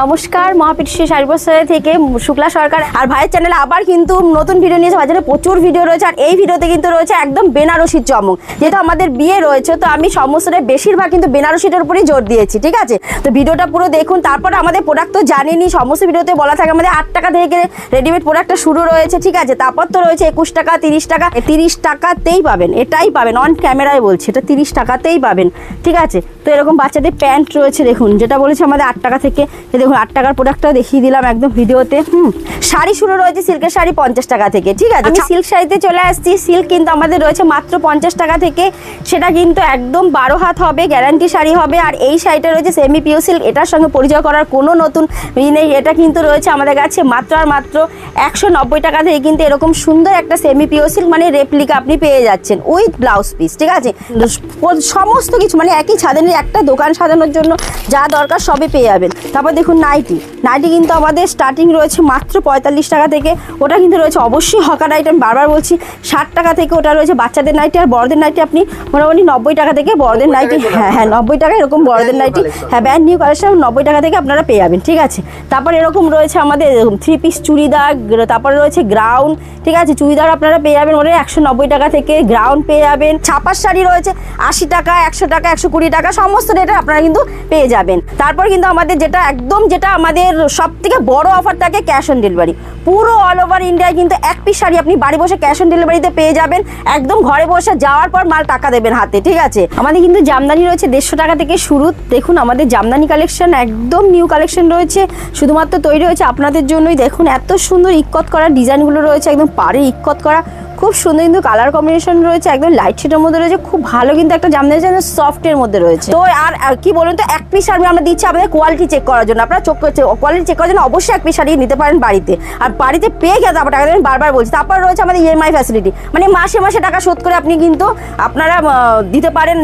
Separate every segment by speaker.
Speaker 1: নমস্কার, মহাপীঠী শাড়ি বস্ত্রালয় থেকে শুক্লা সরকার। আর ভাইয়ের চ্যানেলে আবার কিন্তু নতুন ভিডিও নিয়েছে। বাজারে প্রচুর ভিডিও রয়েছে, আর এই ভিডিওতে কিন্তু রয়েছে একদম বেনারসির চমক। যেহেতু আমাদের বিয়ে রয়েছে, তো আমি সমস্ত বেশিরভাগ কিন্তু বেনারসিটার উপরেই জোর দিয়েছি, ঠিক আছে? তো ভিডিওটা পুরো দেখুন। তারপর আমাদের প্রোডাক্ট তো জানেনই, সমস্ত ভিডিওতে বলা থাকে আমাদের 8 টাকা থেকে রেডিমেড প্রোডাক্টটা শুরু রয়েছে, ঠিক আছে? তারপর তো রয়েছে 21 টাকা, 30 টাকা। 30 টাকাতেই পাবেন, এটাই পাবেন, অন ক্যামেরায় বলছি, এটা 30 টাকাতেই পাবেন, ঠিক আছে? তো এরকম বাচ্চাদের প্যান্ট রয়েছে, দেখুন, যেটা বলেছে আমাদের 8 টাকা থেকে। দেখুন 8 টাকার প্রোডাক্টটা দেখিয়ে দিলাম একদম ভিডিওতে। শাড়ি শুরু রয়েছে সিল্কের শাড়ি 50 টাকা থেকে, ঠিক আছে? আমি সিল্ক শাড়িতে চলে আসছি। সিল্ক কিন্তু আমাদের রয়েছে মাত্র 50 টাকা থেকে। সেটা কিন্তু একদম 12 হাত হবে, গ্যারান্টি শাড়ি হবে। আর এই শাড়িটা রয়েছে সেমি পিওর সিল্ক, এটার সঙ্গে পরিচয় করার কোনো নতুন নেই। এটা কিন্তু রয়েছে আমাদের কাছে মাত্র আর মাত্র 190 টাকা থেকে। কিন্তু এরকম সুন্দর একটা সেমি পিওর সিল্ক মানে রেপ্লিকা আপনি পেয়ে যাচ্ছেন উইথ ব্লাউজ পিস, ঠিক আছে? সমস্ত কিছু মানে একই ছাদের একটা দোকান সাজানোর জন্য যা দরকার সবই পেয়ে যাবেন। তারপর দেখুন নাইটি কিন্তু আমাদের স্টার্টিং রয়েছে মাত্র 45 টাকা থেকে। ওটা কিন্তু রয়েছে অবশ্যই হকার আইটেম, বারবার বলছি, 60 টাকা থেকে ওটা রয়েছে বাচ্চাদের নাইটি। আর বড়দের নাইটি আপনি মোটামুটি 90 টাকা থেকে বড়দের নাইটি, হ্যাঁ 90 টাকা এরকম বড়দের নাইটি, হ্যাঁ ব্র্যান্ড নিউ কালেকশন 90 টাকা থেকে আপনারা পেয়ে যাবেন, ঠিক আছে? তারপর এরকম রয়েছে আমাদের 3 পিস চুড়িদার, তারপরে রয়েছে গ্রাউন্ড, ঠিক আছে? চুড়িদার আপনারা পেয়ে যাবেন মানে 190 টাকা থেকে, গ্রাউন্ড পেয়ে যাবেন। ছাপার শাড়ি রয়েছে 80 টাকা, 100 টাকা, 120 টাকা, সমস্ত রেটে আপনারা কিন্তু পেয়ে যাবেন। তারপর কিন্তু আমাদের যেটা আমাদের সব থেকে বড় অফার থাকে ক্যাশ অন ডেলিভারি। পুরো অল ওভার ইন্ডিয়ায় কিন্তু এক পিস শাড়ি আপনি বাড়ি বসে ক্যাশ অন ডেলিভারিতে পেয়ে যাবেন। একদম ঘরে বসে যাওয়ার পর মাল টাকা দেবেন হাতে, ঠিক আছে? আমাদের কিন্তু জামদানি রয়েছে 150 টাকা থেকে শুরু। দেখুন আমাদের জামদানি কালেকশন একদম নিউ কালেকশন রয়েছে, শুধুমাত্র তৈরি হয়েছে আপনাদের জন্যই। দেখুন এত সুন্দর ইক্কত করা ডিজাইনগুলো রয়েছে, একদম পাড়ে ইক্কত করা, খুব সুন্দর কিন্তু কালার কম্বিনেশন রয়েছে, একদম লাইট শেডের মধ্যে রয়েছে, খুব ভালো কিন্তু একটা জামদানি সফটের মধ্যে রয়েছে। তো আর কি বলুন তো, এক পিস শাড়ি আমরা দিচ্ছি আপনাদের কোয়ালিটি চেক করার জন্য। আপনারা কোয়ালিটি চেক করার জন্য অবশ্যই এক পিস শাড়ি নিতে পারেন বাড়িতে, আর বাড়িতে পেয়ে গেলে তারপর টাকা দেবেন, বারবার বলছি। তারপর রয়েছে আমাদের ইএমআই ফ্যাসিলিটি, মানে মাসে মাসে টাকা শোধ করে আপনি কিন্তু আপনারা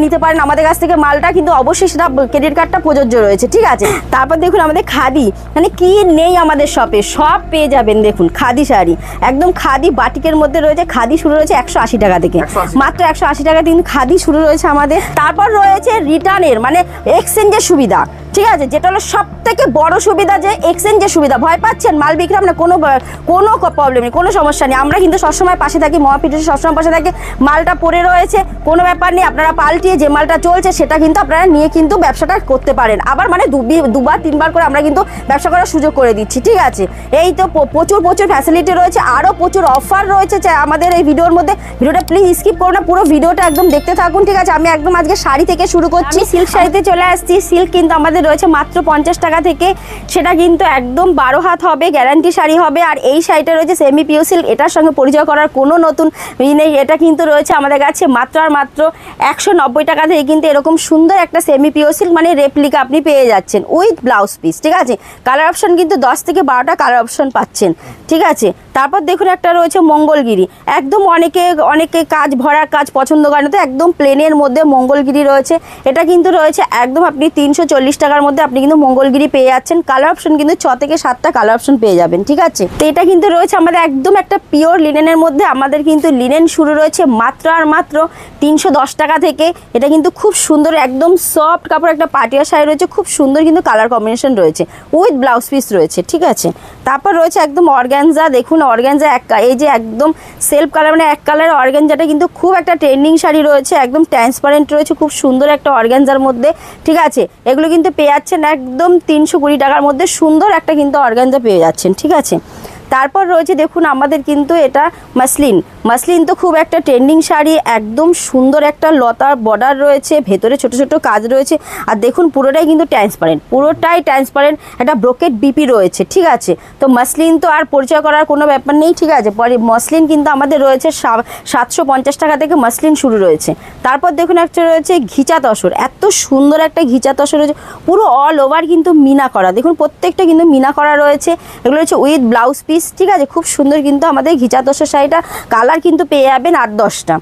Speaker 1: নিতে পারেন আমাদের কাছ থেকে মালটা, কিন্তু অবশ্যই সেটা ক্রেডিট কার্ডটা প্রযোজ্য রয়েছে, ঠিক আছে? তারপর দেখুন আমাদের খাদি, মানে কি নেই আমাদের শপে, সব পেয়ে যাবেন। দেখুন খাদি শাড়ি, একদম খাদি বাটিকের মধ্যে রয়েছে। খাদি শুরু রয়েছে 180 টাকা থেকে, মাত্র 180 টাকা থেকে খাদি শুরু রয়েছে আমাদের। তারপর রয়েছে রিটার্নের মানে এক্সচেঞ্জের সুবিধা, ঠিক আছে? যেটা হলো সব থেকে বড় সুবিধা, যে এক্সচেঞ্জের সুবিধা। ভয় পাচ্ছেন মাল বিক্রি না, কোনো প্রবলেম নেই, কোনো সমস্যা নেই। আমরা কিন্তু সবসময় পাশে থাকি, মহাপীঠে সবসময় পাশে থাকি। মালটা পড়ে রয়েছে, কোনো ব্যাপার নেই, আপনারা পাল্টিয়ে যে মালটা চলছে সেটা কিন্তু আপনারা নিয়ে কিন্তু ব্যবসাটা করতে পারেন। আবার মানে দুবার 3বার করে আমরা কিন্তু ব্যবসা করার সুযোগ করে দিচ্ছি, ঠিক আছে? এই তো প্রচুর ফ্যাসিলিটি রয়েছে, আরও প্রচুর অফার রয়েছে আমাদের এই ভিডিওর মধ্যে। ভিডিওটা প্লিজ স্কিপ করো না, পুরো ভিডিওটা একদম দেখতে থাকুন, ঠিক আছে? আমি একদম আজকে শাড়ি থেকে শুরু করছি। সিল্ক শাড়িতে চলে আসছি। সিল্ক কিন্তু আমাদের রয়েছে মাত্র 50 টাকা থেকে। সেটা কিন্তু একদম 12 হাত হবে, গ্যারান্টি শাড়ি হবে। আর এই শাড়িটা রয়েছে সেমি পিওর সিল্ক, এটার সঙ্গে পরিচয় করার কোনো নতুন নেই। এটা কিন্তু রয়েছে আমাদের কাছে মাত্র আর মাত্র 190 টাকা থেকে। কিন্তু এরকম সুন্দর একটা সেমি পিওর সিল্ক মানে রেপ্লিকা আপনি পেয়ে যাচ্ছেন উইথ ব্লাউজ পিস, ঠিক আছে? কালার অপশন কিন্তু 10 থেকে 12টা কালার অপশন পাচ্ছেন, ঠিক আছে? তারপর দেখুন একটা রয়েছে মঙ্গলগিরি, একদম অনেকে কাজ ভরার কাজ পছন্দ করেন, তো একদম প্লেনের মধ্যে মঙ্গলগিরি রয়েছে। এটা কিন্তু রয়েছে একদম আপনি 340 টাকার মধ্যে আপনি কিন্তু মঙ্গলগিরি পেয়ে যাচ্ছেন। কালার অপশন কিন্তু 6 থেকে 7টা কালার অপশন পেয়ে যাবেন, ঠিক আছে? তো এটা কিন্তু রয়েছে আমাদের একদম একটা পিওর লিনেনের মধ্যে। আমাদের কিন্তু লিনেন শুরু রয়েছে মাত্র আর মাত্র 310 টাকা থেকে। এটা কিন্তু খুব সুন্দর একদম সফট কাপড়, একটা পাটিয়া শাড়ি রয়েছে, খুব সুন্দর কিন্তু কালার কম্বিনেশন রয়েছে, উইথ ব্লাউজ পিস রয়েছে, ঠিক আছে? তারপর রয়েছে একদম অর্গানজা। দেখুন অর্গানজা এই যে একদম সেলফ কালার মানে এক কালার অর্গানজাটা কিন্তু খুব একটা ট্রেন্ডিং শাড়ি রয়েছে, একদম ট্রান্সপারেন্ট রয়েছে, খুব সুন্দর একটা অর্গানজার মধ্যে, ঠিক আছে? এগুলো কিন্তু পেয়ে যাচ্ছেন একদম 320 টাকার মধ্যে। সুন্দর একটা কিন্তু অর্গানজা পেয়ে যাচ্ছেন, ঠিক আছে? তারপর রয়েছে দেখুন আমাদের কিন্তু এটা মাসলিন তো খুব একটা ট্রেন্ডিং শাড়ি, একদম সুন্দর একটা লতার বর্ডার রয়েছে, ভেতরে ছোট ছোট কাজ রয়েছে। আর দেখুন পুরোটাই কিন্তু ট্রান্সপারেন্ট, একটা ব্রোকেট বিপি রয়েছে, ঠিক আছে? তো মাসলিন তো আর পরিচয় করার কোনো ব্যাপার নেই, ঠিক আছে? পরে মসলিন কিন্তু আমাদের রয়েছে 750 টাকা থেকে মাসলিন শুরু রয়েছে। তারপর দেখুন একটা রয়েছে ঘিচা তসর, এত সুন্দর একটা ঘিচা তসর রয়েছে, পুরো অল ওভার কিন্তু মিনা করা। দেখুন প্রত্যেকটা কিন্তু মিনা করা রয়েছে, এগুলো রয়েছে উইথ ব্লাউজ পিস, ঠিক আছে? খুব সুন্দর কিন্তু আমাদের ঘিচা তসর শাড়িটা। কালার কিন্তু পেয়ে যাবেন 8-10টা।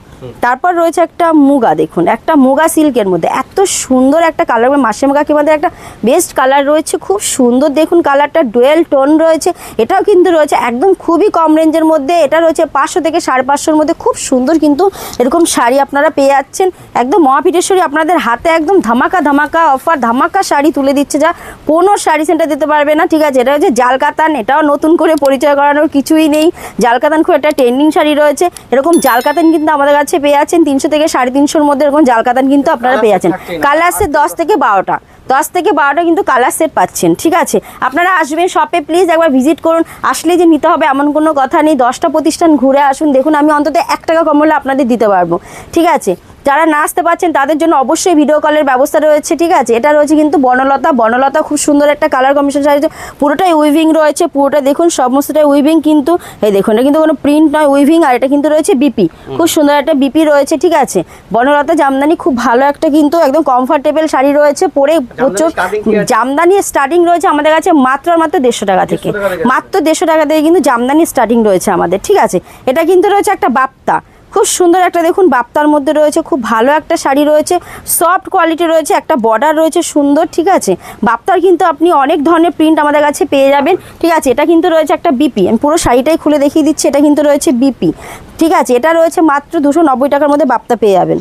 Speaker 1: তারপর রয়েছে একটা মুগা, দেখুন একটা মুগা সিল্কের মধ্যে এত সুন্দর একটা কালার, মাসে মুগা কি মধ্যে একটা বেস্ট কালার রয়েছে, খুব সুন্দর দেখুন কালারটা, ডুয়েল টোন রয়েছে। এটাও কিন্তু রয়েছে একদম খুবই কম রেঞ্জের মধ্যে, এটা রয়েছে 500 থেকে 550-এর মধ্যে। খুব সুন্দর কিন্তু এরকম শাড়ি আপনারা পেয়ে যাচ্ছেন একদম মহাপীঠেশ্বরী আপনাদের হাতে একদম ধামাকা ধামাকা অফার, ধামাকা শাড়ি তুলে দিচ্ছে, যা কোনো শাড়ি সেন্টার দিতে পারবে না। ঠিক আছে, এটা হচ্ছে জালকাতান, এটাও নতুন করে পরিচয় করানোর কিছুই নেই। জালকাতান খুব একটা ট্রেন্ডিং শাড়ি রয়েছে, এরকম জালকাতান কিন্তু আমাদের কাছে পেয়ে যাচ্ছেন 300 থেকে 350-এর মধ্যে। এরকম জালকাতান কিন্তু আপনারা পেয়ে যাচ্ছেন। কালার সেট 10 থেকে 12টা, 10 থেকে 12টা কিন্তু কালার সেট পাচ্ছেন। ঠিক আছে, আপনারা আসবেন শপে, প্লিজ একবার ভিজিট করুন। আসলে যে নিতে হবে এমন কোনো কথা নেই, 10টা প্রতিষ্ঠান ঘুরে আসুন, দেখুন আমি অন্তত 1 টাকা কম হলে আপনাদের দিতে পারবো। ঠিক আছে, যারা না আসতে পারছেন তাদের জন্য অবশ্যই ভিডিও কলের ব্যবস্থা রয়েছে। ঠিক আছে, এটা রয়েছে কিন্তু বনলতা, বনলতা খুব সুন্দর একটা কালার কম্বিনেশন শাড়ি, পুরোটাই উইভিং রয়েছে, পুরোটা দেখুন সমস্তটাই উইভিং, কিন্তু এই দেখুন এটা কিন্তু কোনো প্রিন্ট নয়, উইভিং। আর এটা কিন্তু রয়েছে বিপি, খুব সুন্দর একটা বিপি রয়েছে। ঠিক আছে, বনলতা জামদানি খুব ভালো একটা কিন্তু একদম কমফোর্টেবল শাড়ি রয়েছে, পরে প্রচুর জামদানি স্টার্টিং রয়েছে আমাদের কাছে মাত্র 150 টাকা থেকে, মাত্র 150 টাকা থেকে কিন্তু জামদানি স্টার্টিং রয়েছে আমাদের। ঠিক আছে, এটা কিন্তু রয়েছে একটা বাপ্তা, খুব সুন্দর একটা দেখুন বাপ্তার মধ্যে রয়েছে, খুব ভালো একটা শাড়ি রয়েছে, সফট কোয়ালিটি রয়েছে, একটা বর্ডার রয়েছে সুন্দর। ঠিক আছে, বাপ্তার কিন্তু আপনি অনেক ধরনের প্রিন্ট আমাদের কাছে পেয়ে যাবেন। ঠিক আছে, এটা কিন্তু রয়েছে একটা বিপি, আমি পুরো শাড়িটাই খুলে দেখিয়ে দিচ্ছি, এটা কিন্তু রয়েছে বিপি। ঠিক আছে, এটা রয়েছে মাত্র 290 টাকার মধ্যে বাপ্তা পেয়ে যাবেন।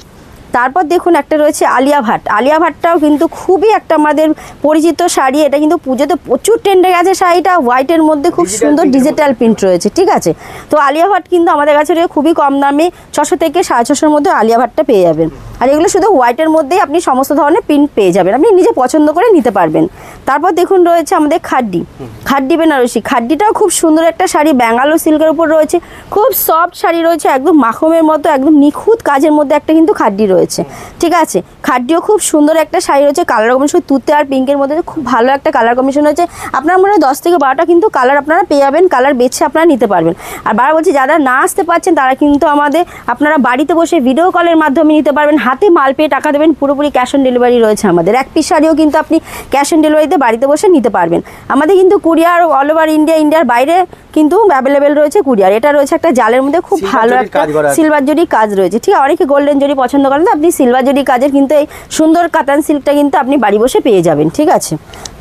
Speaker 1: তারপর দেখুন একটা রয়েছে আলিয়া ভাট, আলিয়া ভাটটাও কিন্তু খুবই একটা আমাদের পরিচিত শাড়ি, এটা কিন্তু পুজোতে প্রচুর ট্রেন্ডে গেছে শাড়িটা, হোয়াইটের মধ্যে খুব সুন্দর ডিজিটাল প্রিন্ট রয়েছে। ঠিক আছে, তো আলিয়া ভাট কিন্তু আমাদের কাছে খুবই কম দামে 600 থেকে 650-এর মধ্যে আলিয়া ভাটটা পেয়ে যাবেন। আর এগুলো শুধু হোয়াইটের মধ্যেই আপনি সমস্ত ধরনের প্রিন্ট পেয়ে যাবেন, আপনি নিজে পছন্দ করে নিতে পারবেন। তারপর দেখুন রয়েছে আমাদের খাড্ডি, খাড্ডি বেনারসি, খাড্ডিটাও খুব সুন্দর একটা শাড়ি, ব্যাঙ্গালোর সিল্কের উপর রয়েছে, খুব সফট শাড়ি রয়েছে, একদম মাখমের মতো একদম নিখুঁত কাজের মধ্যে একটা কিন্তু খাড্ডি রয়েছে। ঠিক আছে, খাড্ডিও খুব সুন্দর একটা শাড়ি রয়েছে, কালার কম্বিনেশন তুতে আর পিঙ্কের মধ্যে খুব ভালো একটা কালার কম্বিনেশন রয়েছে। আপনার মনে হয় 10 থেকে 12টা কিন্তু কালার আপনারা পেয়ে যাবেন, কালার বেছে আপনারা নিতে পারবেন। আর বার বলছি যারা না আসতে পারছেন তারা কিন্তু আমাদের আপনারা বাড়িতে বসে ভিডিও কলের মাধ্যমে নিতে পারবেন, হাতে মাল পেয়ে টাকা দেবেন, পুরোপুরি ক্যাশ অন ডেলিভারি রয়েছে আমাদের। 1 পিস শাড়িও কিন্তু আপনি ক্যাশ অন ডেলিভারিতে বাড়িতে বসে নিতে পারবেন। আমাদের কিন্তু কুরিয়ার অল ওভার ইন্ডিয়া, ইন্ডিয়ার বাইরে কিন্তু অ্যাভেলেবেল রয়েছে কুরিয়ার। এটা রয়েছে একটা জালের মধ্যে খুব ভালো একটা সিলভার জরি কাজ রয়েছে। ঠিক আছে, অনেকে গোল্ডেন জরি পছন্দ করেন, তো আপনি সিলভার জরি কাজের কিন্তু এই সুন্দর কাতান সিল্কটা কিন্তু আপনি বাড়ি বসে পেয়ে যাবেন। ঠিক আছে,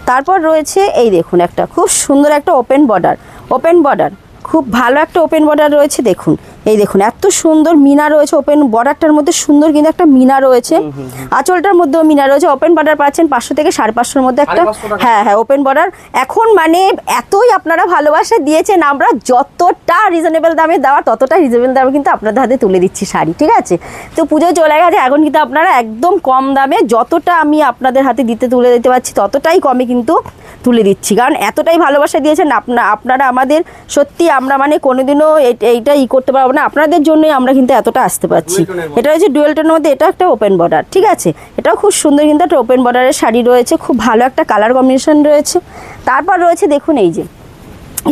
Speaker 1: তারপর রয়েছে এই দেখুন একটা খুব সুন্দর একটা ওপেন বর্ডার, ওপেন বর্ডার খুব ভালো একটা ওপেন বর্ডার রয়েছে। দেখুন এই দেখুন এত সুন্দর মিনা রয়েছে, ওপেন বর্ডারটার মধ্যে সুন্দর কিন্তু একটা মিনা রয়েছে, আঁচলটার মধ্যেও মিনা রয়েছে। ওপেন বর্ডার পাচ্ছেন 500 থেকে 550-এর মধ্যে একটা, হ্যাঁ হ্যাঁ ওপেন বর্ডার। এখন মানে এতই আপনারা ভালোবাসা দিয়েছেন, আমরা যতটা রিজনেবল দামে দেওয়া ততটা রিজনেবল দামে কিন্তু আপনাদের হাতে তুলে দিচ্ছি শাড়ি। ঠিক আছে, তো পুজো চলে গেছে, এখন কিন্তু আপনারা একদম কম দামে যতটা আমি আপনাদের হাতে তুলে দিতে পারছি ততটাই কমে কিন্তু তুলে দিচ্ছি, কারণ এতটাই ভালোবাসা দিয়েছেন আপনারা আমাদের। সত্যি আমরা মানে কোনোদিনও এইটা করতে পারবো না, আপনাদের জন্যই আমরা কিন্তু এতটা আসতে পারছি। এটা হচ্ছে ডুয়েল টোনের মধ্যে, এটা একটা ওপেন বর্ডার। ঠিক আছে, এটাও খুব সুন্দর কিন্তু একটা ওপেন বর্ডারের শাড়ি রয়েছে, খুব ভালো একটা কালার কম্বিনেশন রয়েছে। তারপর রয়েছে দেখুন এই যে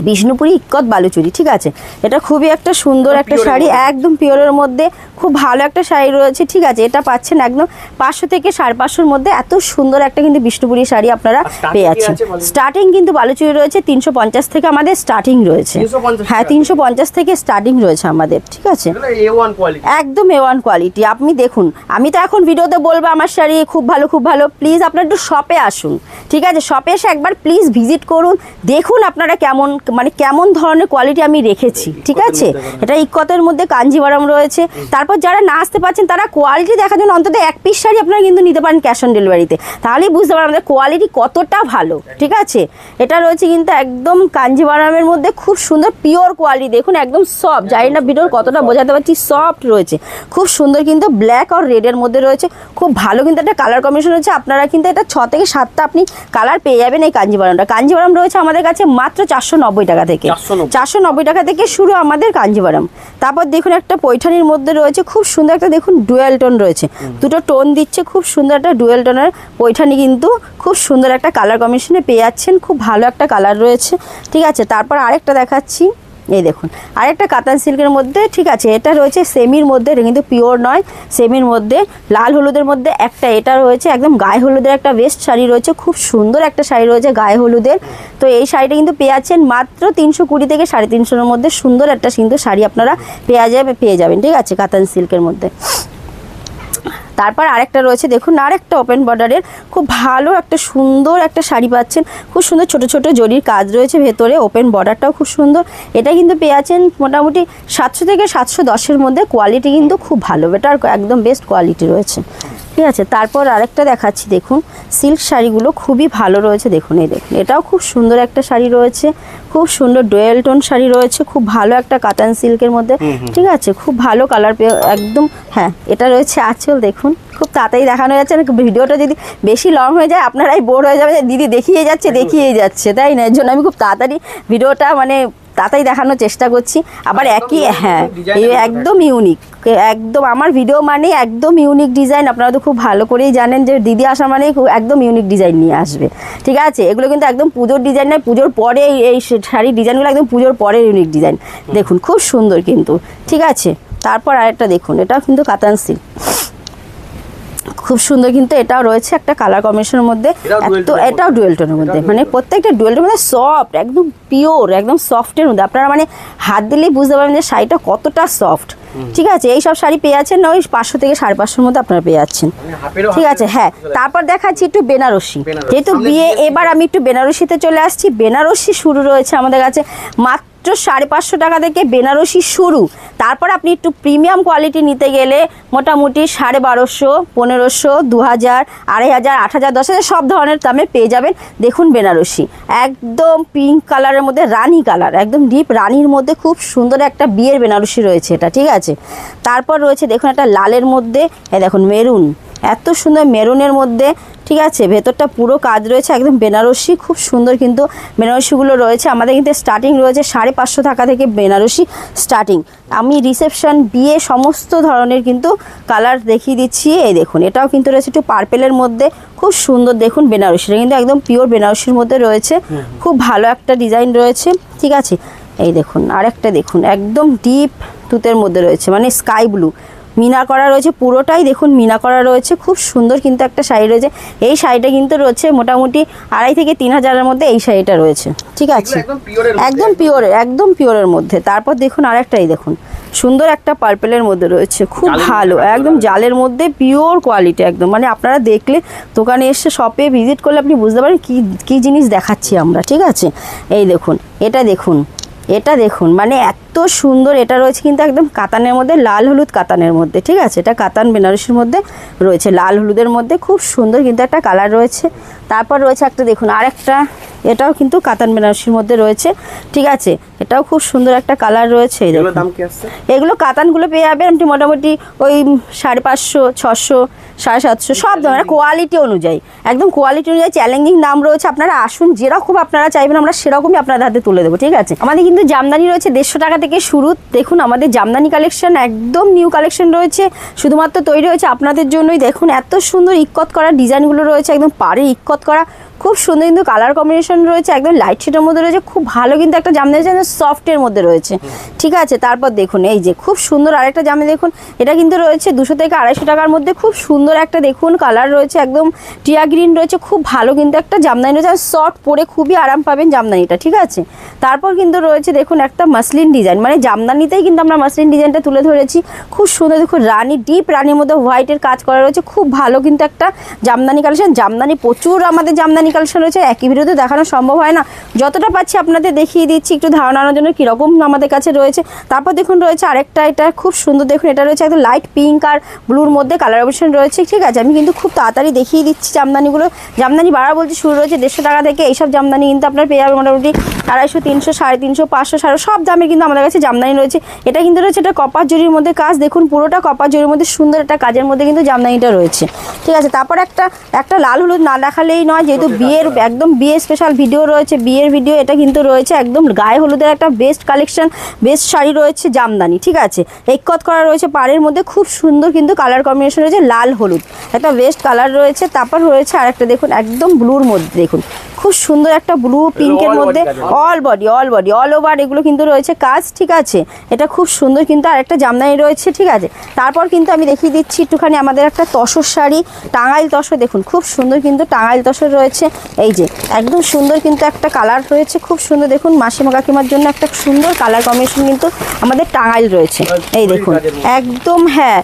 Speaker 1: বিষ্ণুপুরি ইক্কত বালুচুরি। ঠিক আছে, এটা খুবই একটা সুন্দর একটা শাড়ি, একদম পিওরের মধ্যে খুব ভালো একটা শাড়ি রয়েছে। ঠিক আছে, এটা পাচ্ছেন একদম 500 থেকে 550-এর মধ্যে, এত সুন্দর একটা কিন্তু বিষ্ণুপুরি শাড়ি আপনারা পেয়ে যাচ্ছেন। স্টার্টিং কিন্তু বালুচুরি রয়েছে 350 থেকে আমাদের স্টার্টিং রয়েছে, হ্যাঁ 350 থেকে স্টার্টিং রয়েছে আমাদের। ঠিক আছে, একদম A1 কোয়ালিটি। আপনি দেখুন, আমি তো এখন ভিডিওতে বলবো আমার শাড়ি খুব ভালো খুব ভালো, প্লিজ আপনারা একটু শপে আসুন। ঠিক আছে, শপে এসে একবার প্লিজ ভিজিট করুন, দেখুন আপনারা কেমন ধরনের কোয়ালিটি আমি রেখেছি। ঠিক আছে, এটা ইক্কতের মধ্যে কাঞ্জিভারাম রয়েছে। তারপর যারা না আসতে পারছেন তারা কোয়ালিটি দেখার জন্য অন্তত 1 পিস শাড়ি আপনারা কিন্তু নিতে পারেন ক্যাশ অন ডেলিভারিতে, তাহলেই বুঝতে পারবেন আমাদের কোয়ালিটি কতটা ভালো। ঠিক আছে, এটা রয়েছে কিন্তু একদম কাঞ্জিভারামের মধ্যে খুব সুন্দর পিওর কোয়ালিটি, দেখুন একদম সফট, জানি না ভিডিওর কতটা বোঝাতে পারছি, সফট রয়েছে খুব সুন্দর কিন্তু ব্ল্যাক আর রেডের মধ্যে রয়েছে, খুব ভালো কিন্তু একটা কালার কম্বিনেশন রয়েছে। আপনারা কিন্তু এটা 6 থেকে 7টা আপনি কালার পেয়ে যাবেন। এই কাঞ্জিভারামটা, কাঞ্জিভারাম রয়েছে আমাদের কাছে মাত্র 490 টাকা থেকে, 490 টাকা থেকে শুরু আমাদের কাঞ্জিভারাম। তারপর দেখুন একটা পৈঠানির মধ্যে রয়েছে খুব সুন্দর একটা, দেখুন ডুয়েল টোন রয়েছে, দুটো টোন দিচ্ছে, খুব সুন্দর একটা ডুয়েল টোনের পৈঠানি কিন্তু খুব সুন্দর একটা কালার কম্বিনেশনে পেয়ে যাচ্ছেন, খুব ভালো একটা কালার রয়েছে। ঠিক আছে, তারপর আরেকটা দেখাচ্ছি, এই দেখুন আরেকটা কাতান সিল্কের মধ্যে, ঠিক আছে, এটা রয়েছে সেমির মধ্যে, এটা কিন্তু পিওর নয়, সেমির মধ্যে লাল হলুদের মধ্যে একটা এটা রয়েছে, একদম গায়ে হলুদের একটা বেস্ট শাড়ি রয়েছে, খুব সুন্দর একটা শাড়ি রয়েছে গায়ে হলুদের। তো এই শাড়িটা কিন্তু পেয়ে যাচ্ছেন মাত্র 320 থেকে 350-এর মধ্যে, সুন্দর একটা কিন্তু শাড়ি আপনারা পেয়ে যাবেন, ঠিক আছে, কাতান সিল্কের মধ্যে। তারপর আরেকটা রয়েছে দেখুন, আরেকটা ওপেন বর্ডারের খুব ভালো একটা সুন্দর একটা শাড়ি পাচ্ছেন, খুব সুন্দর ছোট ছোট জরির কাজ রয়েছে ভেতরে, ওপেন বর্ডারটাও খুব সুন্দর। এটা কিন্তু পেয়ে যাচ্ছেন মোটামুটি 700 থেকে 710-এর মধ্যে, কোয়ালিটি কিন্তু খুব ভালো, এটার একদম বেস্ট কোয়ালিটি রয়েছে, ঠিক আছে। তারপর আরেকটা দেখাচ্ছি দেখুন, সিল্ক শাড়িগুলো খুবই ভালো রয়েছে, দেখুন এই দেখুন এটাও খুব সুন্দর একটা শাড়ি রয়েছে, খুব সুন্দর ডুয়েল টোন শাড়ি রয়েছে, খুব ভালো একটা কাতান সিল্কের মধ্যে, ঠিক আছে, খুব ভালো কালার একদম। হ্যাঁ, এটা রয়েছে আঁচল, দেখুন খুব তাড়াতাড়ি দেখানো যাচ্ছে না, ভিডিওটা যদি বেশি লং হয়ে যায় আপনারাই বোর হয়ে যাবে, দিদি দেখিয়ে যাচ্ছে, তাই না, এর জন্য আমি খুব তাড়াতাড়ি ভিডিওটা মানে তাড়াতাড়ি দেখানোর চেষ্টা করছি। আবার একই, হ্যাঁ, একদম ইউনিক, একদম আমার ভিডিও মানে একদম ইউনিক ডিজাইন, আপনারা তো খুব ভালো করেই জানেন যে দিদি আসা মানে একদম ইউনিক ডিজাইন নিয়ে আসবে, ঠিক আছে। এগুলো কিন্তু একদম পুজোর ডিজাইন নয়, পুজোর পরে এই শাড়ির ডিজাইনগুলো একদম পুজোর পরে ইউনিক ডিজাইন, দেখুন খুব সুন্দর কিন্তু, ঠিক আছে। তারপর আরেকটা দেখুন, এটাও কিন্তু কাতান সিল্ক, খুব সুন্দর কিন্তু এটাও রয়েছে একটা কালার কম্বিনেশনের মধ্যে, এটাও ডুয়েল টোনের মধ্যে, মানে প্রত্যেকটা ডুয়েল টোনের মধ্যে সফট, একদম পিওর, একদম সফটের মধ্যে, আপনারা মানে হাত দিলেই বুঝতে পারবেন যে শাড়িটা কতটা সফট, ঠিক আছে। এই সব শাড়ি পেয়ে যাচ্ছেন ওই 500 থেকে 550-এর মধ্যে আপনারা পেয়ে যাচ্ছেন, ঠিক আছে। হ্যাঁ, তারপর দেখাচ্ছি একটু বেনারসি, যেহেতু বিয়ে, এবার আমি একটু বেনারসিতে চলে আসছি। বেনারসি শুরু রয়েছে আমাদের কাছে মাত্র 550 টাকা থেকে বেনারসি শুরু। তারপর আপনি একটু প্রিমিয়াম কোয়ালিটি নিতে গেলে মোটামুটি 1250, 1500, 2000, 2500, 8000, 10,000 সব ধরনের দামে পেয়ে যাবেন। দেখুন বেনারসি একদম পিঙ্ক কালারের মধ্যে, রানী কালার, একদম ডিপ রানীর মধ্যে, খুব সুন্দর একটা বিয়ের বেনারসি রয়েছে এটা, ঠিক আছে। তারপর রয়েছে দেখুন একটা লালের মধ্যে, দেখুন মেরুন, এত সুন্দর মেরুনের মধ্যে, ঠিক আছে, ভেতরটা পুরো কাজ রয়েছে, একদম বেনারসি, খুব সুন্দর কিন্তু বেনারসিগুলো রয়েছে। আমাদের কিন্তু স্টার্টিং রয়েছে 550 টাকা থেকে বেনারসি স্টার্টিং। আমি রিসেপশন, বিয়ে সমস্ত ধরনের কিন্তু কালার দেখিয়ে দিচ্ছি। এই দেখুন এটাও কিন্তু রয়েছে একটু পার্পেলের মধ্যে, খুব সুন্দর দেখুন বেনারসিটা কিন্তু একদম পিওর বেনারসির মধ্যে রয়েছে, খুব ভালো একটা ডিজাইন রয়েছে, ঠিক আছে। এই দেখুন আরেকটা দেখুন একদম ডিপ তুতের মধ্যে রয়েছে, মানে স্কাই ব্লু, মিনা করা রয়েছে পুরোটাই, দেখুন মিনা করা রয়েছে, খুব সুন্দর কিন্তু একটা শাড়ি রয়েছে। এই শাড়িটা কিন্তু রয়েছে মোটামুটি 2500 থেকে 3000-এর মধ্যে এই শাড়িটা রয়েছে, ঠিক আছে, একদম পিওরের মধ্যে। তারপর দেখুন আরেকটাই দেখুন সুন্দর একটা পার্পেলের মধ্যে রয়েছে, খুব ভালো, একদম জালের মধ্যে পিওর কোয়ালিটি, একদম মানে আপনারা দেখলে দোকানে এসে শপে ভিজিট করলে আপনি বুঝতে পারেন কি জিনিস দেখাচ্ছি আমরা, ঠিক আছে। এই দেখুন এটা দেখুন মানে এত সুন্দর, এটা রয়েছে কিন্তু একদম কাতানের মধ্যে, লাল হলুদ কাতানের মধ্যে, ঠিক আছে, এটা কাতান বেনারসির মধ্যে রয়েছে, লাল হলুদের মধ্যে, খুব সুন্দর কিন্তু একটা কালার রয়েছে। তারপর রয়েছে একটা দেখুন আরেকটা, এটাও কিন্তু কাতান বেনারসির মধ্যে রয়েছে, ঠিক আছে, এটাও খুব সুন্দর একটা কালার রয়েছে। এগুলো কাতানগুলো পেয়ে যাবেন আপনি মোটামুটি ওই 550, 600, 750 সব ধরনের কোয়ালিটি অনুযায়ী, একদম কোয়ালিটি অনুযায়ী চ্যালেঞ্জিং দাম রয়েছে। আপনারা আসুন, যেরকম আপনারা চাইবেন আমরা সেরকমই আপনাদের হাতে তুলে দেবো, ঠিক আছে। আমাদের কিন্তু জামদানি রয়েছে 150 টাকা থেকে শুরু। দেখুন আমাদের জামদানি কালেকশন একদম নিউ কালেকশন রয়েছে, শুধুমাত্র তৈরি হয়েছে আপনাদের জন্যই। দেখুন এত সুন্দর ইক্কত করা ডিজাইনগুলো রয়েছে, একদম পাড়ে ইক্কত করা, খুব সুন্দর কিন্তু কালার কম্বিনেশন রয়েছে, একদম লাইট শেডের মধ্যে রয়েছে, খুব ভালো কিন্তু একটা জামদানি সফটের মধ্যে রয়েছে, ঠিক আছে। তারপর দেখুন এই যে খুব সুন্দর আরেকটা জামদানি দেখুন, এটা কিন্তু রয়েছে 200 থেকে 250 টাকার মধ্যে, খুব সুন্দর একটা দেখুন কালার রয়েছে, একদম টিয়া গ্রিন রয়েছে, খুব ভালো কিন্তু একটা জামদানি রয়েছে, সফট পরে খুবই আরাম পাবেন জামদানিটা, ঠিক আছে। তারপর কিন্তু রয়েছে দেখুন একটা মাসলিন ডিজাইন, মানে জামদানিতেই কিন্তু আমরা মাসলিন ডিজাইনটা তুলে ধরেছি, খুব সুন্দর দেখুন রানী, ডিপ রানীর মধ্যে হোয়াইটের কাজ করা রয়েছে, খুব ভালো কিন্তু একটা জামদানি কালেকশন। জামদানি প্রচুর আমাদের জামদানি কালেকশন রয়েছে, একই ভিডিওতে দেখানো সম্ভব হয় না, যতটা পাচ্ছি আপনাদের দেখিয়ে দিচ্ছি একটু ধারণার জন্য কীরকম আমাদের কাছে রয়েছে। তারপর দেখুন রয়েছে আরেকটা, এটা খুব সুন্দর দেখুন, এটা রয়েছে একদম লাইট পিঙ্ক আর ব্লুর মধ্যে কালার অপশন রয়েছে, ঠিক আছে। আমি কিন্তু খুব তাড়াতাড়ি দেখিয়ে দিচ্ছি জামদানিগুলো। জামদানি বাড়া বলছি শুরু রয়েছে 150 টাকা থেকে, এইসব জামদানি কিন্তু আপনার পেয়ে যাবেন মোটামুটি 250, 300, 350, 500, 600 সব দামে কিন্তু আমাদের কাছে জামদানি রয়েছে। এটা কিন্তু রয়েছে এটা কপার জরির মধ্যে কাজ, দেখুন পুরোটা কপার জরির মধ্যে সুন্দর একটা কাজের মধ্যে কিন্তু জামদানিটা রয়েছে, ঠিক আছে। তারপর একটা লাল হলুদ না দেখালেই নয়, যেহেতু বিয়ের একদম বিয়ে স্পেশাল ভিডিও রয়েছে, বিয়ের ভিডিও। এটা কিন্তু রয়েছে একদম গায়ে হলুদের একটা বেস্ট কালেকশন, বেস্ট শাড়ি রয়েছে জামদানি, ঠিক আছে। একত করা রয়েছে পাড়ের মধ্যে, খুব সুন্দর কিন্তু কালার কম্বিনেশন রয়েছে, লাল হলুদ একটা বেস্ট কালার রয়েছে। তারপর রয়েছে আরেকটা দেখুন একদম ব্লুর মধ্যে, দেখুন খুব সুন্দর একটা ব্লু পিঙ্কের মধ্যে অল বডি অল ওভার এগুলো কিন্তু রয়েছে কাজ, ঠিক আছে। এটা খুব সুন্দর কিন্তু আরেকটা জামদানি রয়েছে, ঠিক আছে। তারপর কিন্তু আমি দেখিয়ে দিচ্ছি একটুখানি আমাদের একটা তসর শাড়ি, টাঙ্গাইল তসর, দেখুন খুব সুন্দর কিন্তু টাঙ্গাইল তসর রয়েছে। এই যে একদম সুন্দর কিন্তু একটা কালার রয়েছে, খুব সুন্দর, দেখুন মাসিমা কাকিমার জন্য একটা সুন্দর কালার কম্বিনেশন কিন্তু আমাদের টাঙ্গাইল রয়েছে। এই দেখুন একদম, হ্যাঁ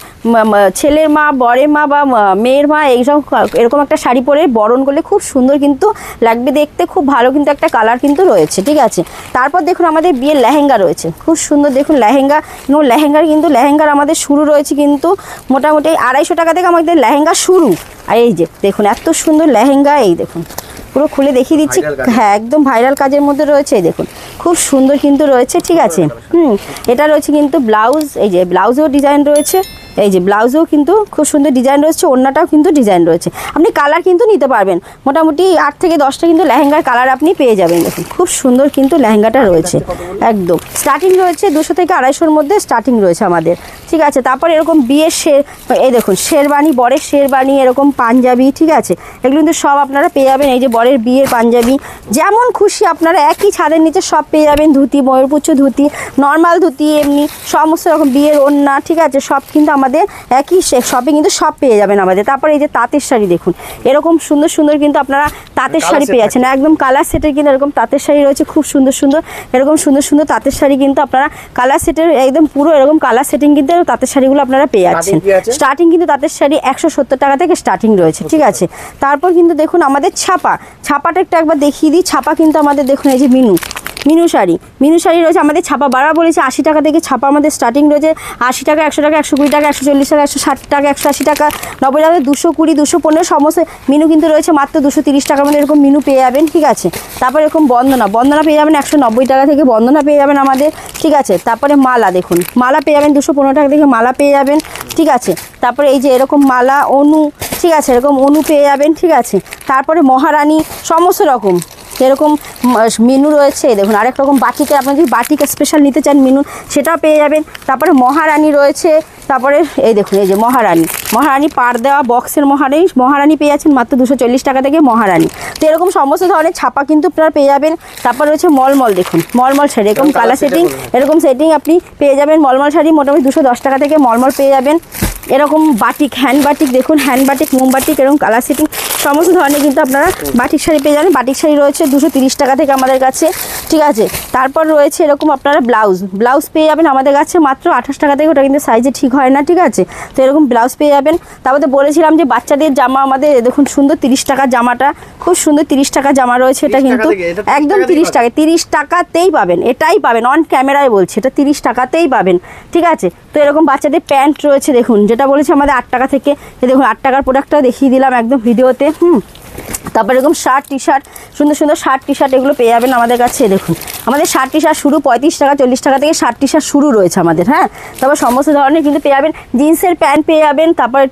Speaker 1: ছেলের মা, বরের মা বা মেয়ের মা এইসব এরকম একটা শাড়ি পরে বরণ করলে খুব সুন্দর কিন্তু লাগবে দেখতে, খুব ভালো কিন্তু একটা কালার কিন্তু রয়েছে, ঠিক আছে। তারপর দেখুন আমাদের বিয়ের লেহেঙ্গা রয়েছে, খুব সুন্দর দেখুন লেহেঙ্গা, এবং লেহেঙ্গার আমাদের শুরু রয়েছে কিন্তু মোটামুটি 250 টাকা থেকে আমাদের লেহেঙ্গা শুরু। আর এই যে দেখুন এত সুন্দর লেহেঙ্গা, এই দেখুন পুরো খুলে দেখিয়ে দিচ্ছি, হ্যাঁ একদম ভাইরাল কাজের মধ্যে রয়েছে, এই দেখুন খুব সুন্দর কিন্তু রয়েছে, ঠিক আছে। এটা রয়েছে কিন্তু ব্লাউজ, এই যে ব্লাউজেও ডিজাইন রয়েছে, এই যে ব্লাউজেও কিন্তু খুব সুন্দর ডিজাইন রয়েছে, ওড়নাটাও কিন্তু ডিজাইন রয়েছে। আপনি কালার কিন্তু নিতে পারবেন, মোটামুটি 8 থেকে 10টা কিন্তু লেহেঙ্গার কালার আপনি পেয়ে যাবেন। দেখুন খুব সুন্দর কিন্তু লেহেঙ্গাটা রয়েছে, একদম স্টার্টিং রয়েছে 200 থেকে 250-র মধ্যে স্টার্টিং রয়েছে আমাদের, ঠিক আছে। তারপর এরকম বিয়ের এই দেখুন শেরবানি, বরের শেরবানি, এরকম পাঞ্জাবি, ঠিক আছে, এগুলো কিন্তু সব আপনারা পেয়ে যাবেন। এই যে বরের বিয়ের পাঞ্জাবি, যেমন খুশি আপনারা একই ছাদের নিচে সব পেয়ে যাবেন। ধুতি, ময়ূরপুচ্ছ ধুতি, নর্মাল ধুতি, এমনি সমস্ত রকম বিয়ের ওড়না, ঠিক আছে, সব কিন্তু আমাদের একই শপে কিন্তু সব পেয়ে যাবেন আমাদের। তারপরে এই যে তাঁতের শাড়ি, দেখুন এরকম সুন্দর সুন্দর কিন্তু আপনারা তাঁতের শাড়ি পেয়ে যাচ্ছেন, একদম কালার সেটের কিন্তু এরকম তাঁতের শাড়ি রয়েছে, খুব সুন্দর সুন্দর এরকম সুন্দর সুন্দর তাঁতের শাড়ি কিন্তু আপনারা কালার সেটের একদম পুরো এরকম কালার সেটিং কিন্তু তাঁতের শাড়িগুলো আপনারা পেয়ে যাচ্ছেন। স্টার্টিং কিন্তু তাঁতের শাড়ি 170 টাকা থেকে স্টার্টিং রয়েছে, ঠিক আছে। তারপর কিন্তু দেখুন আমাদের ছাপাটা একটু একবার দেখিয়ে দিই। ছাপা কিন্তু আমাদের দেখুন এই যে মিনু শাড়ি রয়েছে আমাদের, ছাপা বাড়া বলেছে 80 টাকা থেকে ছাপা আমাদের স্টার্টিং রয়েছে। 80 টাকা, 100 টাকা, 120 টাকা, 140 টাকা, 160 টাকা, 180 টাকা, 90 টাকা, 220, 215 সমস্ত মিনু কিন্তু রয়েছে মাত্র 230 টাকার মধ্যে এরকম মিনু পেয়ে যাবেন, ঠিক আছে। তারপর এরকম বন্দনা পেয়ে যাবেন 190 টাকা থেকে, বন্দনা পেয়ে যাবেন আমাদের, ঠিক আছে। তারপরে মালা, দেখুন মালা পেয়ে যাবেন 215 টাকা থেকে মালা পেয়ে যাবেন, ঠিক আছে। তারপরে এই যে এরকম মালা, অনু, ঠিক আছে, এরকম অনু পেয়ে যাবেন, ঠিক আছে। তারপরে মহারানী, সমস্ত রকম এরকম মেনু রয়েছে। দেখুন আরেক রকম বাটিকে, আপনি যদি বাটিকে স্পেশাল নিতে চান মেনু, সেটাও পেয়ে যাবেন। তারপরে মহারানী রয়েছে, তারপরে এই দেখুন এই যে মহারানী পাড় দেওয়া বক্সের মহারানী পেয়ে যাচ্ছেন মাত্র 240 টাকা থেকে মহারানী। তো এরকম সমস্ত ধরনের ছাপা কিন্তু আপনারা পেয়ে যাবেন। তারপর রয়েছে মলমল, দেখুন মলমল শাড়ি এরকম কালার সেটিং, এরকম সেটিং আপনি পেয়ে যাবেন। মলমল শাড়ি মোটামুটি 210 টাকা থেকে মলমল পেয়ে যাবেন। এরকম বাটিক, হ্যান্ড বাটিক, দেখুন হ্যান্ড বাটিক, মোম বাটিক, এরকম কালার সেটিং সমস্ত ধরনের কিন্তু আপনারা বাটিক শাড়ি পেয়ে যাবেন। বাটিক শাড়ি রয়েছে 230 টাকা থেকে আমাদের কাছে, ঠিক আছে। তারপর রয়েছে এরকম আপনারা ব্লাউজ পেয়ে যাবেন আমাদের কাছে মাত্র 28 টাকা থেকে, ওটা কিন্তু সাইজে ঠিক হয় না, ঠিক আছে। তো এরকম ব্লাউজ পেয়ে যাবেন। তারপরে বলেছিলাম যে বাচ্চাদের জামা আমাদের দেখুন সুন্দর 30 টাকার জামাটা, খুব সুন্দর 30 টাকা জামা রয়েছে, এটা কিন্তু একদম 30 টাকাতেই পাবেন, এটাই পাবেন, অন ক্যামেরায় বলছি, এটা 30 টাকাতেই পাবেন, ঠিক আছে। তো এরকম বাচ্চাদের প্যান্ট রয়েছে, দেখুন যেটা বলেছে আমাদের 8 টাকা থেকে, দেখুন 8 টাকার প্রোডাক্টটাও দেখিয়ে দিলাম একদম ভিডিওতে। তারপর এরকম শার্ট টি শার্ট, সুন্দর সুন্দর শার্ট টি শার্ট এগুলো পেয়ে যাবেন আমাদের কাছে। দেখুন আমাদের শার্ট টি শার্ট শুরু 35 টাকা 40 টাকা থেকে শার্ট টি শার্ট শুরু রয়েছে আমাদের, হ্যাঁ। তারপর সমস্ত ধরনের কিন্তু পেয়ে যাবেন, জিন্সের প্যান্ট পেয়ে যাবেন। তারপরে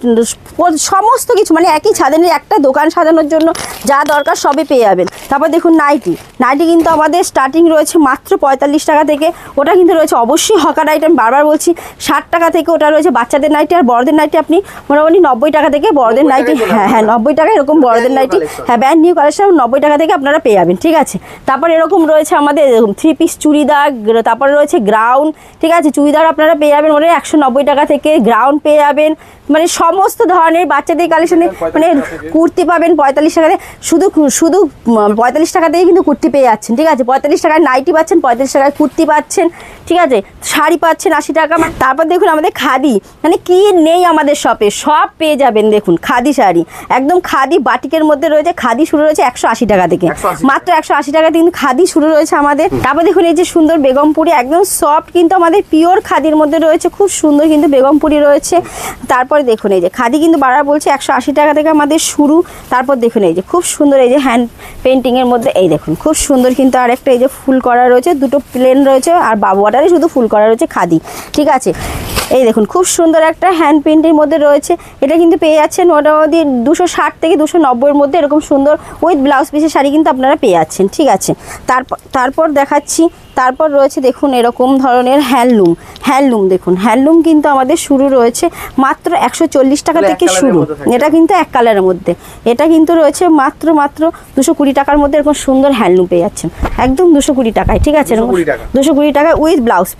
Speaker 1: সমস্ত কিছু মানে একই ছাদের একটা দোকান সাজানোর জন্য যা দরকার সবই পেয়ে যাবেন। তারপর দেখুন নাইটি কিন্তু আমাদের স্টার্টিং রয়েছে মাত্র 45 টাকা থেকে, ওটা কিন্তু রয়েছে অবশ্যই হকার আইটেম, বারবার বলছি 60 টাকা থেকে ওটা রয়েছে বাচ্চাদের নাইটি। আর বড়দের নাইটি আপনি মোটামুটি 90 টাকা থেকে বড়দের নাইটি, হ্যাঁ 90 টাকা এরকম বড়দের নাইটি, হ্যাঁ ব্যান্ড নিউ কালেকশন 90 টাকা থেকে আপনারা পেয়ে যাবেন, ঠিক আছে। তারপর এরকম রয়েছে আমাদের এরকম 3 পিস চুড়িদার, তারপরে রয়েছে গ্রাউন্ড, ঠিক আছে। চুড়িদার আপনারা পেয়ে যাবেন মানে 190 টাকা থেকে, গ্রাউন্ড পেয়ে যাবেন, মানে সমস্ত ধরনের বাচ্চাদের কালেকশনে, মানে কুর্তি পাবেন 45 টাকাতে, শুধু 45 টাকা থেকে কিন্তু কুর্তি পেয়ে যাচ্ছেন, ঠিক আছে। 45 টাকায় নাইটি পাচ্ছেন, 45 টাকায় কুর্তি পাচ্ছেন, ঠিক আছে। শাড়ি পাচ্ছেন 80 টাকা। তারপর দেখুন আমাদের খাদি, মানে কি নেই আমাদের শপে, সব পেয়ে যাবেন। দেখুন খাদি শাড়ি একদম খাদি বাটিকের মধ্যে রয়েছে, খাদি শুরু রয়েছে 180 টাকা থেকে, মাত্র 180 টাকা কিন্তু খাদি শুরু রয়েছে আমাদের। তারপর দেখুন এই যে সুন্দর বেগমপুরি, একদম সফট কিন্তু আমাদের পিওর খাদির মধ্যে রয়েছে, খুব সুন্দর কিন্তু বেগমপুরি রয়েছে। তারপর দেখুন এই যে খাদি কিন্তু বারবার বলছে 180 টাকা থেকে আমাদের শুরু। তারপর দেখুন এই যে খুব সুন্দর এই যে হ্যান্ড পেন্টিংয়ের মধ্যে, এই দেখুন খুব সুন্দর কিন্তু আরেকটা এই যে ফুল করা রয়েছে, দুটো প্লেন রয়েছে আর বাবু ওয়াটারে শুধু ফুল করা রয়েছে খাদি, ঠিক আছে। এই দেখুন খুব সুন্দর একটা হ্যান্ড প্রিন্টের মধ্যে রয়েছে। এটা কিন্তু পেয়ে যাচ্ছেন মোটামুটি 260 থেকে 290 এর মধ্যে এরকম সুন্দর উইথ ব্লাউজ পিসের শাড়ি কিন্তু আপনারা পেয়ে যাচ্ছেন। ঠিক আছে, তারপর দেখাচ্ছি। তারপর রয়েছে দেখুন এরকম ধরনের হ্যান্ডলুম দেখুন, হ্যান্ডলুম কিন্তু আমাদের শুরু রয়েছে মাত্র 140 টাকা থেকে শুরু। এটা কিন্তু এক কালারের মধ্যে, এটা কিন্তু রয়েছে মাত্র 220 টাকার মধ্যে এরকম সুন্দর হ্যান্ডলুম পেয়ে যাচ্ছেন একদম 220 টাকায়। ঠিক আছে, 220 টাকায় with blouse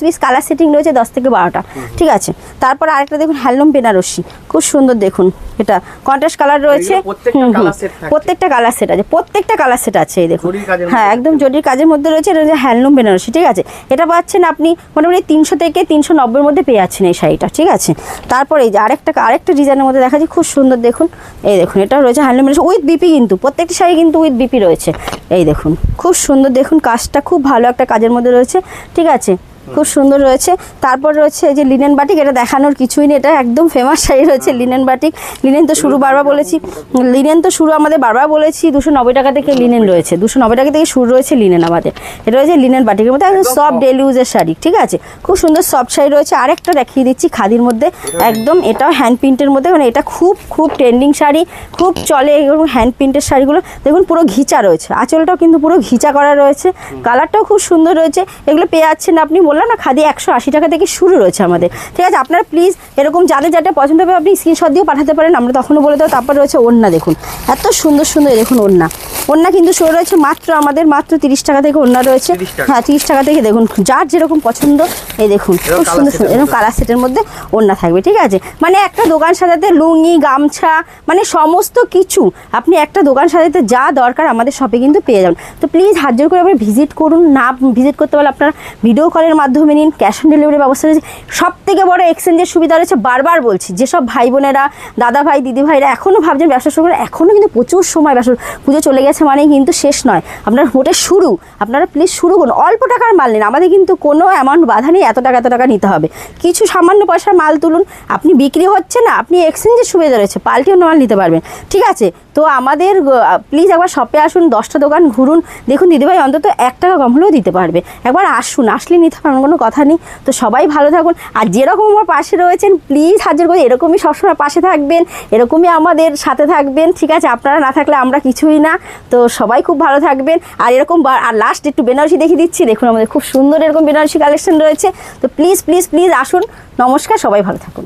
Speaker 1: piece colour setting রয়েছে 10 থেকে 12টা। ঠিক আছে, তারপর আরেকটা দেখুন হ্যান্ডলুম বেনারসি, খুব সুন্দর দেখুন, এটা কন্ট্রাস্ট কালার রয়েছে, প্রত্যেকটা কালার সেট আছে, প্রত্যেকটা কালার সেট আছে। এই দেখুন, হ্যাঁ একদম জরির কাজের মধ্যে রয়েছে। এটা হচ্ছে হ্যান্ডলুম বেনারসি। ঠিক আছে, এটা পাচ্ছেন আপনি মোটামুটি 300 থেকে 390 এর মধ্যে পেয়ে যাচ্ছেন এই শাড়িটা। ঠিক আছে, তারপর এই যে আরেকটা ডিজাইনের মধ্যে দেখাচ্ছি, খুব সুন্দর দেখুন। এই দেখুন, এটা রয়েছে হ্যান্ডলুম বেনারসি উইথ বিপি, কিন্তু প্রত্যেকটা শাড়ি কিন্তু উইথ বিপি রয়েছে। এই দেখুন খুব সুন্দর দেখুন, কাজটা খুব ভালো একটা কাজের মধ্যে রয়েছে। ঠিক আছে, খুব সুন্দর রয়েছে। তারপর রয়েছে এই যে লিনেন বাটিক, এটা দেখানোর কিছুই নেই, এটা একদম ফেমাস শাড়ি রয়েছে লিনেন বাটিক। লিনেন তো শুরু আমাদের বারবার বলেছি 290 টাকা থেকে লিনেন রয়েছে, 290 টাকা থেকে শুরু রয়েছে লিনেন আমাদের। এটা রয়েছে লিনেন বাটিকের মধ্যে একদম সফট ডেলি ইউজের শাড়ি। ঠিক আছে, খুব সুন্দর সফট শাড়ি রয়েছে। আরেকটা দেখিয়ে দিচ্ছি খাদির মধ্যে একদম, এটাও হ্যান্ড প্রিন্টের মধ্যে, মানে এটা খুব ট্রেন্ডিং শাড়ি, খুব চলে এরকম হ্যান্ড প্রিন্টের শাড়িগুলো। দেখুন পুরো ঘিচা রয়েছে, আঁচলটাও কিন্তু পুরো ঘিচা করা রয়েছে, কালারটাও খুব সুন্দর রয়েছে। এগুলো পেয়ে যাচ্ছেন আপনি, বললাম না খাদি 180 টাকা থেকে শুরু রয়েছে আমাদের। ঠিক আছে, আপনারা প্লিজ এরকম যাদের পছন্দ হবে আপনি স্ক্রিনশট দিয়েও পাঠাতে পারেন, আমরা তখনও বলে দেবো। তারপর রয়েছে ওড়না, দেখুন এত সুন্দর দেখুন ওড়না কিন্তু শুরু রয়েছে আমাদের মাত্র 30 টাকা থেকে ওড়না রয়েছে। হ্যাঁ 30 টাকা থেকে দেখুন, যার যেরকম পছন্দ। এই দেখুন খুব সুন্দর এরকম কালার সেটের মধ্যে ওড়না থাকবে। ঠিক আছে, মানে একটা দোকান সাজাতে লুঙ্গি গামছা মানে সমস্ত কিছু আপনি একটা দোকান সাজাতে যা দরকার আমাদের শপে কিন্তু পেয়ে যাবেন। তো প্লিজ হাত জোর করে আপনি ভিজিট করুন, না ভিজিট করতে পারলে আপনারা ভিডিও কলের মাধ্যমে নিন, ক্যাশ অন ডেলিভারির ব্যবস্থা রয়েছে। সব থেকে বড় এক্সচেঞ্জের সুবিধা রয়েছে। বারবার বলছি, যেসব ভাই বোনেরা দাদা ভাই দিদি ভাইরা এখনও ভাবছেন ব্যবসা শুরু করে, এখনও কিন্তু প্রচুর সময়, ব্যবসা পুজো চলে গেছে মানেই কিন্তু শেষ নয়, আপনার মোটে শুরু। আপনারা প্লিজ শুরু করুন, অল্প টাকার মাল নিন, আমাদের কিন্তু কোনো অ্যামাউন্ট বাধা নেই এত টাকা নিতে হবে। কিছু সামান্য পয়সার মাল তুলুন, আপনি বিক্রি হচ্ছে না, আপনি এক্সচেঞ্জের সুবিধা রয়েছে, পাল্টে অন্য মাল নিতে পারবেন। ঠিক আছে, তো আমাদের প্লিজ একবার শপে আসুন, 10টা দোকান ঘুরুন, দেখুন দিদিভাই অন্তত 1 টাকা কম হলেও দিতে পারবে। একবার আসুন, আসলে নিতে পারবেন, কোনো কথা নেই। তো সবাই ভালো থাকুন, আর যেরকম আমার পাশে রয়েছেন প্লিজ হাজির করে এরকমই সবসময় পাশে থাকবেন, এরকমই আমাদের সাথে থাকবেন। ঠিক আছে, আপনারা না থাকলে আমরা কিছুই না। তো সবাই খুব ভালো থাকবেন। আর এরকম আর লাস্ট একটু বেনারসি দেখিয়ে দিচ্ছি, দেখুন আমাদের খুব সুন্দর এরকম বেনারসি কালেকশন রয়েছে। তো প্লিজ আসুন। নমস্কার, সবাই ভালো থাকুন।